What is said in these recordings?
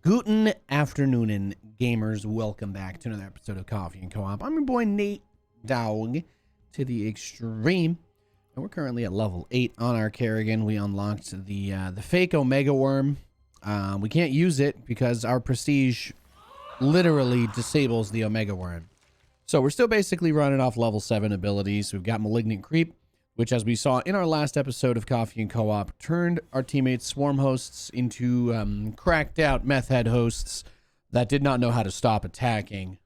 Guten afternoon, gamers. Welcome back to another episode of Coffee and Co-op. I'm your boy Nate Dog to the extreme, and we're currently at level 8 on our Kerrigan. We unlocked the fake Omega Worm. We can't use it because our prestige literally disables the Omega Worm. So we're still basically running off level 7 abilities. We've got Malignant Creep, which, as we saw in our last episode of Coffee and Co-op, turned our teammates Swarm hosts into cracked out meth head hosts that did not know how to stop attacking.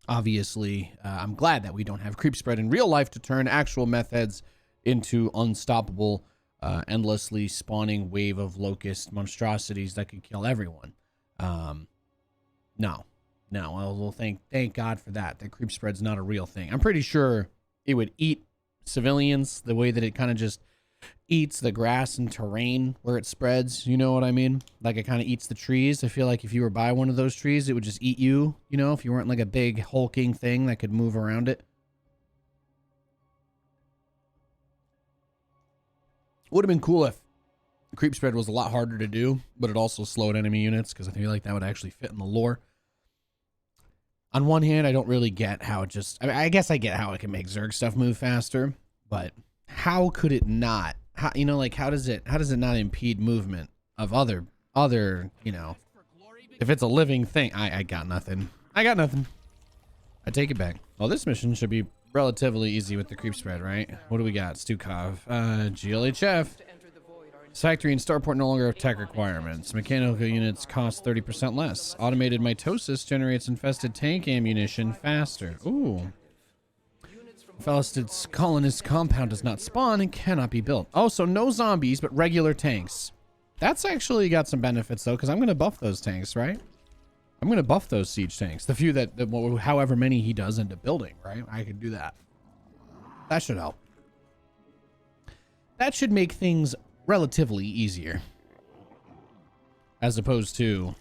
Obviously, I'm glad that we don't have creep spread in real life to turn actual meth heads into unstoppable, endlessly spawning wave of locust monstrosities that could kill everyone. No. Well, thank God for that. That creep spread's not a real thing. I'm pretty sure it would eat civilians the way that it kind of just eats the grass and terrain where it spreads. You know what I mean? Like it kind of eats the trees. I feel like if you were by one of those trees, it would just eat you, you know, if you weren't like a big hulking thing that could move around it. Would have been cool if creep spread was a lot harder to do, but it also slowed enemy units, because I feel like that would actually fit in the lore. On one hand, I don't really get how it just... I mean, I guess I get how it can make Zerg stuff move faster, but how could it not? How, you know, like, how does it not impede movement of other, you know... If it's a living thing... I got nothing. I take it back. Well, this mission should be relatively easy with the creep spread, right? What do we got? Stukov. GLHF. Factory and starport no longer have tech requirements. Mechanical units cost 30% less. Automated mitosis generates infested tank ammunition faster. Ooh. Infested colonist compound does not spawn and cannot be built. Oh, so no zombies, but regular tanks. That's actually got some benefits, though, because I'm going to buff those tanks, right? I'm going to buff those siege tanks. The few that, however many he does into building, right? I could do that. That should help. That should make things relatively easier, as opposed to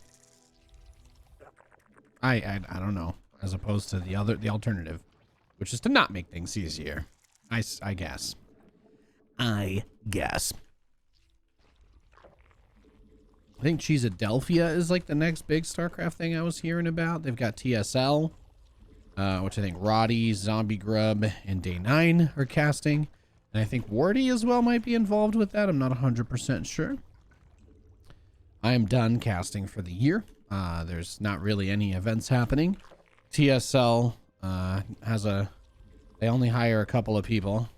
I don't know, as opposed to the alternative, which is to not make things easier. I guess. I think Cheesadelphia is like the next big StarCraft thing I was hearing about. They've got TSL, which I think Roddy, Zombie Grub, and Day 9 are casting. And I think Wardy as well might be involved with that. I'm not 100% sure. I am done casting for the year. There's not really any events happening. TSL they only hire a couple of people,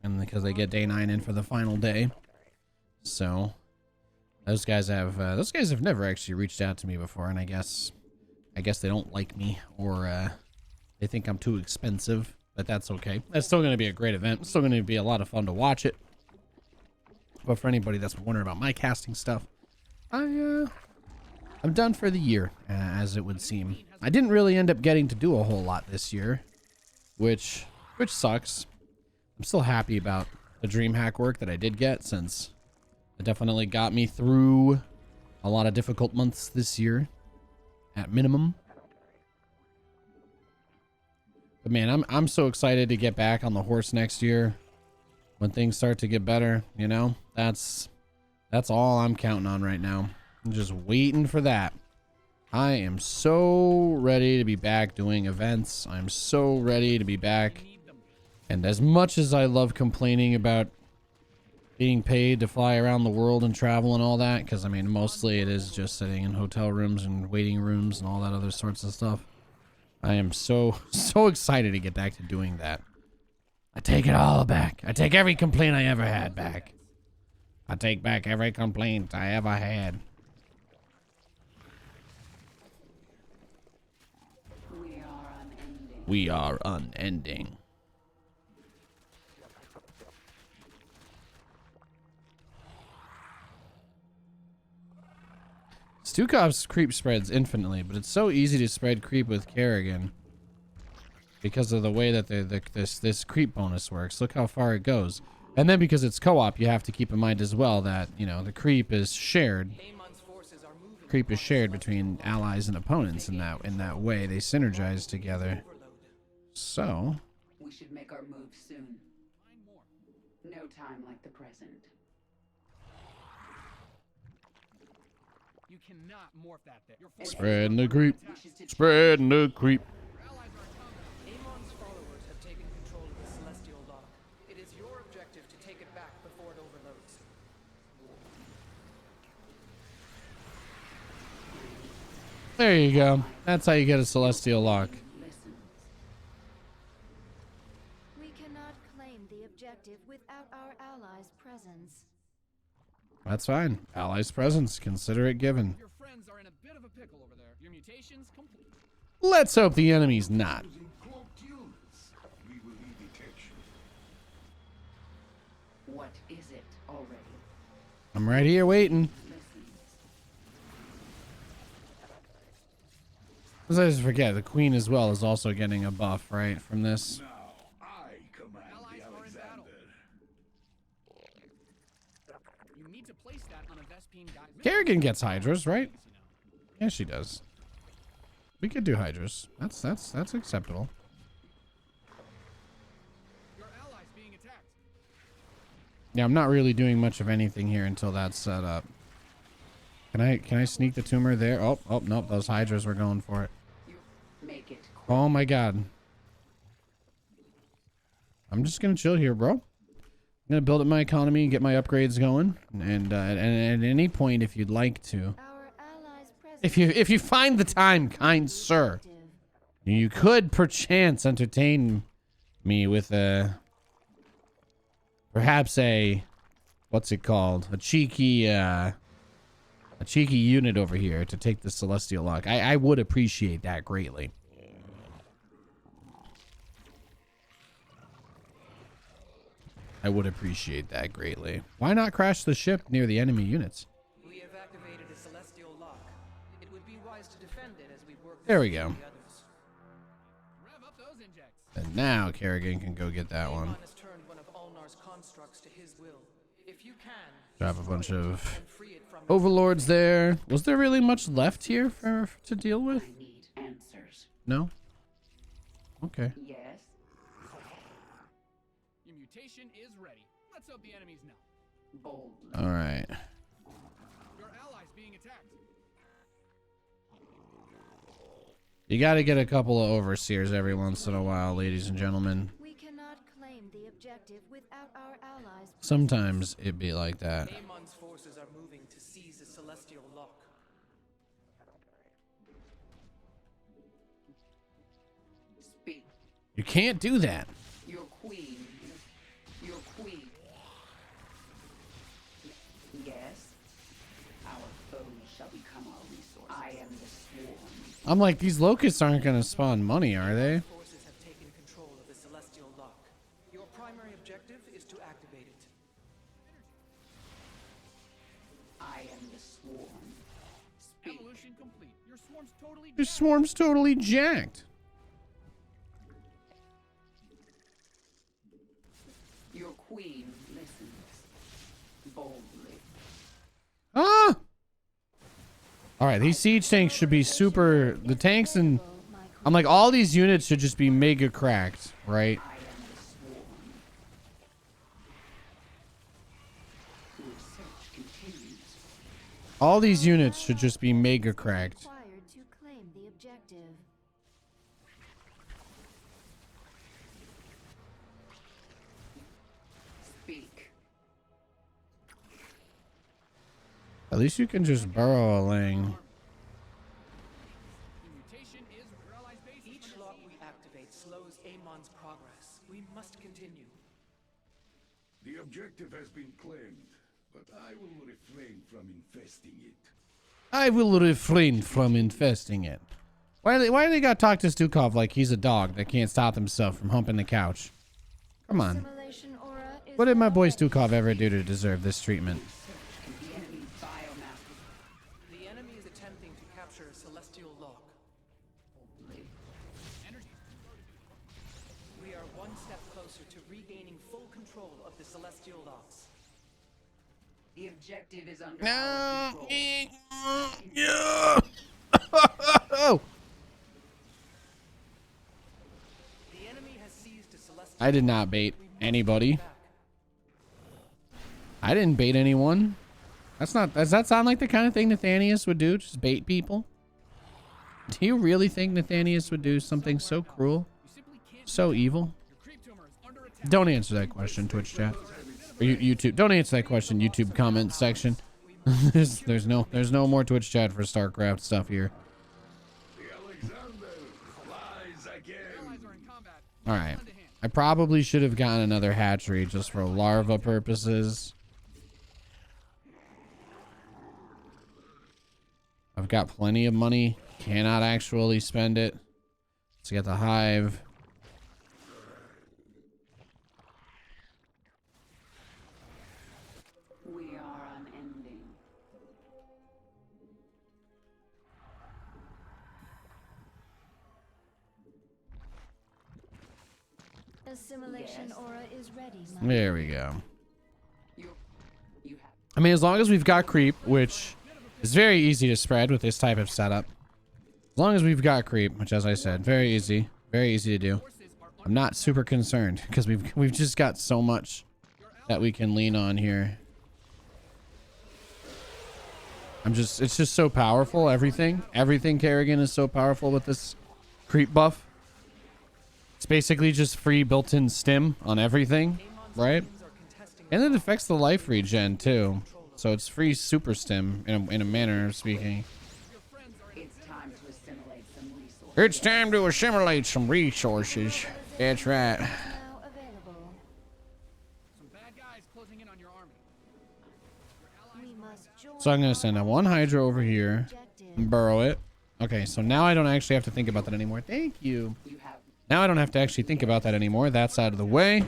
and because they get Day 9 in for the final day. So those guys have never actually reached out to me before, and I guess they don't like me, or they think I'm too expensive. But that's okay. That's still going to be a great event. It's still going to be a lot of fun to watch it. But for anybody that's wondering about my casting stuff, I'm done for the year, as it would seem. I didn't really end up getting to do a whole lot this year, which sucks. I'm still happy about the DreamHack work that I did get, since it definitely got me through a lot of difficult months this year, at minimum. But man, I'm so excited to get back on the horse next year when things start to get better, you know? That's all I'm counting on right now. I'm just waiting for that. I am so ready to be back doing events. I'm so ready to be back. And as much as I love complaining about being paid to fly around the world and travel and all that, because I mean, mostly it is just sitting in hotel rooms and waiting rooms and all that other sorts of stuff. I am so excited to get back to doing that. I take it all back. I take every complaint I ever had back. I take back every complaint I ever had. We are unending. Stukov's creep spreads infinitely, but it's so easy to spread creep with Kerrigan because of the way that this creep bonus works. Look how far it goes. And then because it's co-op, you have to keep in mind as well that, you know, the creep is shared. Creep is shared between allies and opponents in that way. They synergize together. So we should make our move soon. No time like the present. You cannot morph that there. Your forces Spreading the are creep. under attack. Spreading the creep. Your allies are in combat. Amon's followers have taken control of the Celestial Lock. It is your objective to take it back before it overloads. There you go. That's how you get a celestial lock. Listen. We cannot claim the objective without our allies' presence. That's fine. Allies' presence. Consider it given. Your friends are in a bit of a pickle over there. Your mutations complete. Let's hope the enemy's not. What is it already? I'm right here waiting. Listen. As I just forget, the queen as well is also getting a buff, right, from this. Allies are in battle. You need to place that on a Vespine guy's Kerrigan gets Hydras, right? Yeah, she does. We could do Hydras. That's acceptable. Your allies being attacked. Yeah, I'm not really doing much of anything here until that's set up. Can I sneak the tumor there? Oh, nope, those Hydras were going for it. You make it quick. Oh my god. I'm just gonna chill here, bro. I'm gonna build up my economy and get my upgrades going. And at any point, if you'd like to, Our allies' presence. if you find the time, kind sir, you could perchance entertain me with perhaps a, what's it called? A cheeky unit over here to take the celestial lock. I would appreciate that greatly. I would appreciate that greatly. Why not crash the ship near the enemy units? We have activated a Celestial Lock. It would be wise to defend it as we work There we to go. the others. Rev up those injects. And now Kerrigan can go get that one. Amon has turned one of Ulnar's constructs to his will. If you can, Drop a bunch of and free it from overlords there. Was there really much left here to deal with? I need answers. No? Okay. Yes. Your mutation is ready. Let's hope the enemies know. Boldly. All right. Your allies being attacked. You got to get a couple of overseers every once in a while, ladies and gentlemen. We cannot claim the objective without our allies' Sometimes it be like that. Amon's forces are moving to seize the Celestial Lock. Speak. You can't do that. Your queen. Your queen. Yes. Our foes shall become our resource. I am the swarm. I'm like, these locusts aren't going to spawn money, are they? Forces have taken control of the Celestial Lock. Your primary objective is to activate it. I am the swarm. Speak. Evolution complete. Your swarm's totally Your swarm's totally jacked. Your queen listens. Boldly. Ah! All right, these siege tanks should be super. The tanks and I'm like, all these units should just be mega cracked, right? I am the swarm. Research continues. All these units should just be mega cracked. required to claim the objective. Speak. At least you can just burrow a lane. Your mutation is your allies' base. Each lock we activate slows Amon's progress. We must continue. The objective has been claimed, but I will refrain from infesting it. I will refrain from infesting it. Why do they got to talk to Stukov like he's a dog that can't stop himself from humping the couch? Come on. Assimilation aura is What did my boy already Stukov ever do to deserve this treatment? The enemy biomass. The enemy is attempting to capture a Celestial Lock. We are one step closer to regaining full control of the Celestial Locks. The objective is under our control. Yeah. The enemy has seized a Celestial I did not Lock. bait We must anybody. take it back. I didn't bait anyone. That's not, does that sound like the kind of thing Nathanias would do? Just bait people? Do you really think Nathanias would do something so cruel? So evil? Don't answer that question, Twitch chat. Or YouTube. Don't answer that question, YouTube comment section. there's no more Twitch chat for StarCraft stuff here. Alright. I probably should have gotten another hatchery just for larva purposes. I've got plenty of money. Cannot actually spend it. Let's get the hive. We are unending. Assimilation Yes. aura is ready. There we go. You have I mean, as long as we've got creep, which is very easy to spread with this type of setup. As long as we've got creep, which, as I said, very easy to do. I'm not super concerned because we've just got so much that we can lean on here. It's just so powerful. Everything Kerrigan is so powerful with this creep buff. It's basically just free built-in stim on everything, right? And it affects the life regen too. So it's free super stim in a manner of speaking. it's time to assimilate some resources. It's time to assimilate some resources. That's right. Now available. Some bad guys closing in on your army. We must join So I'm gonna send a one hydra over here objective. and burrow it. Okay, so now I don't actually have to think about that anymore. Thank you. You have Now I don't have to actually think about that anymore. That's out of the way.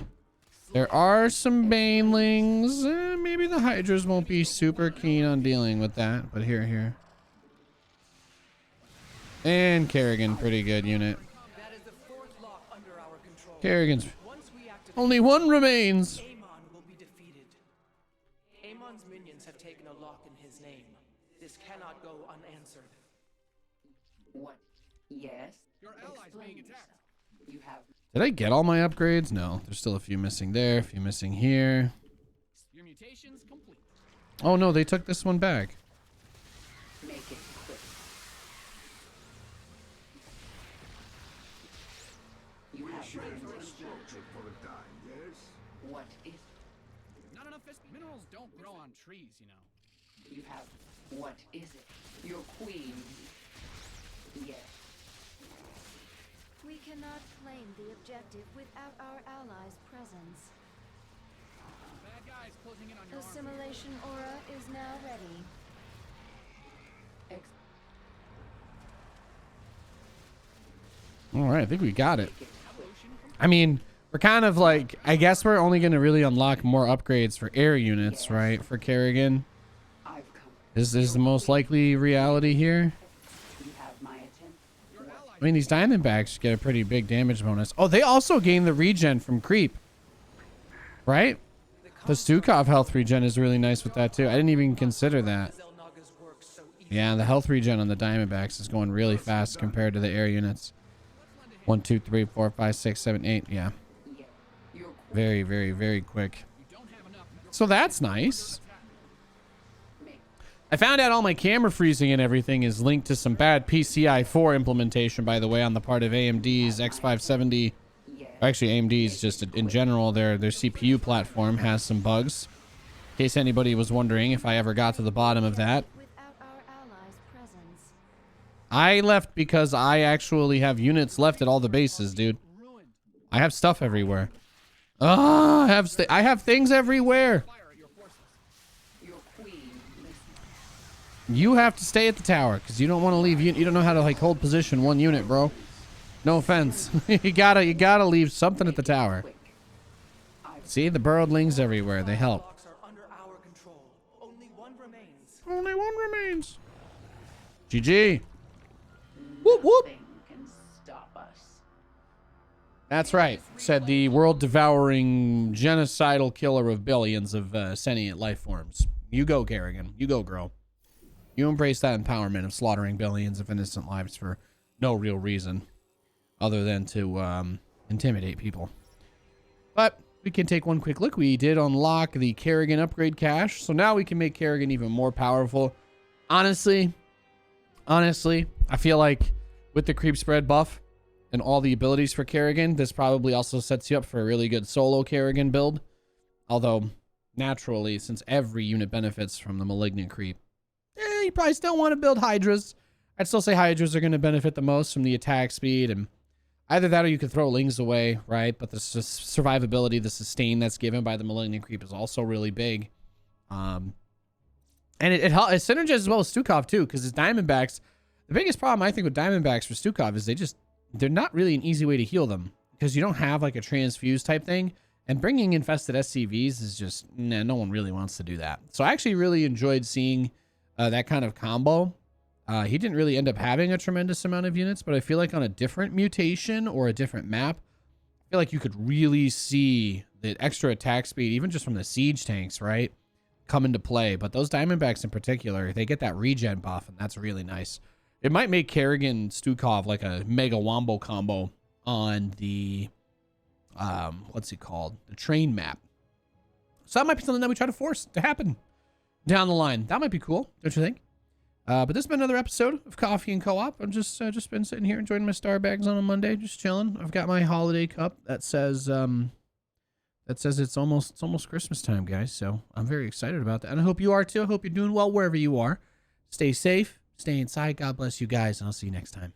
There are some banelings. Maybe the hydras won't be super keen on dealing with that, but here. And Kerrigan, pretty good unit. That is the fourth lock under our control. Kerrigan's Once we activate, only one remains. Amon will be defeated. Amon's minions have taken a lock in his name. This cannot go unanswered. what? Yes. Your allies Explain being attacked. yourself. You have Did I get all my upgrades? No, there's still a few missing there, a few missing here. Your mutations complete. Oh no, they took this one back. make it quick. You have Structure for a time, yes? what is Not enough minerals don't grow on trees, you know. you have what is it? Your queen. Yes. We cannot claim the objective without our allies' presence. Bad guys closing in on your army. Assimilation aura is now ready. Ex- All right, I think we got it. make it quick. I mean, we're kind of like, I guess we're only going to really unlock more upgrades for air units, right? For Kerrigan. I've come. This is the most likely reality here. You have my attention. I mean, these Diamondbacks get a pretty big damage bonus. Oh, they also gain the regen from creep, right? The Stukov health regen is really nice with that too. I didn't even consider that. Zelnaga's work so easy. Yeah, the health regen on the Diamondbacks is going really fast compared to the air units. 1, 2, 3, 4, 5, 6, 7, 8. Yeah, Yeah. Your queen. very, very, very quick. You don't have enough. So that's nice. Make I found out all my camera freezing and everything is linked to some bad PCI 4 implementation, by the way, on the part of AMD's X570. yes. Actually, AMD's just in general, their CPU platform has some bugs. In case anybody was wondering if I ever got to the bottom of that. Without our allies' presence. I left because I actually have units left at all the bases, dude. Ruined. I have stuff everywhere. Oh, I have things everywhere. Fire at your forces. Your queen. Listen. You have to stay at the tower because you don't want to leave. You don't know how to like hold position one unit, bro. No offense. you gotta leave something at the tower. Quick. See, the burrowedlings everywhere. They help. Locks are under our control. Only one remains. Only one remains. GG. Whoop whoop. Nothing can stop us. That's right, said the world-devouring, genocidal killer of billions of sentient life forms. You go, Kerrigan. You go, girl. You embrace that empowerment of slaughtering billions of innocent lives for no real reason other than to intimidate people. But we can take one quick look. We did unlock the Kerrigan upgrade cache, so now we can make Kerrigan even more powerful. Honestly, I feel like with the creep spread buff and all the abilities for Kerrigan, this probably also sets you up for a really good solo Kerrigan build. Although, naturally, since every unit benefits from the malignant creep, you probably still want to build Hydras. I'd still say Hydras are going to benefit the most from the attack speed, and either that or you could throw Lings away, right? But the survivability, the sustain that's given by the malignant creep is also really big. And it synergizes as well with Stukov too, because his Diamondbacks, the biggest problem I think with Diamondbacks for Stukov is they're not really an easy way to heal them, because you don't have like a transfuse type thing, and bringing infested SCVs is just, nah, no one really wants to do that. So I actually really enjoyed seeing that kind of combo. He didn't really end up having a tremendous amount of units, but I feel like on a different mutation or a different map, I feel like you could really see the extra attack speed, even just from the siege tanks, right, come into play. But those Diamondbacks in particular, they get that regen buff, and that's really nice. It might make Kerrigan Stukov like a mega wombo combo on the, what's it called? The train map. So that might be something that we try to force to happen down the line. That might be cool, don't you think? But this has been another episode of Coffee and Co-op. I've just been sitting here enjoying my Star Bags on a Monday, just chilling. I've got my holiday cup that says it's almost Christmas time, guys. So I'm very excited about that, and I hope you are too. I hope you're doing well wherever you are. Stay safe, stay inside. God bless you guys, and I'll see you next time.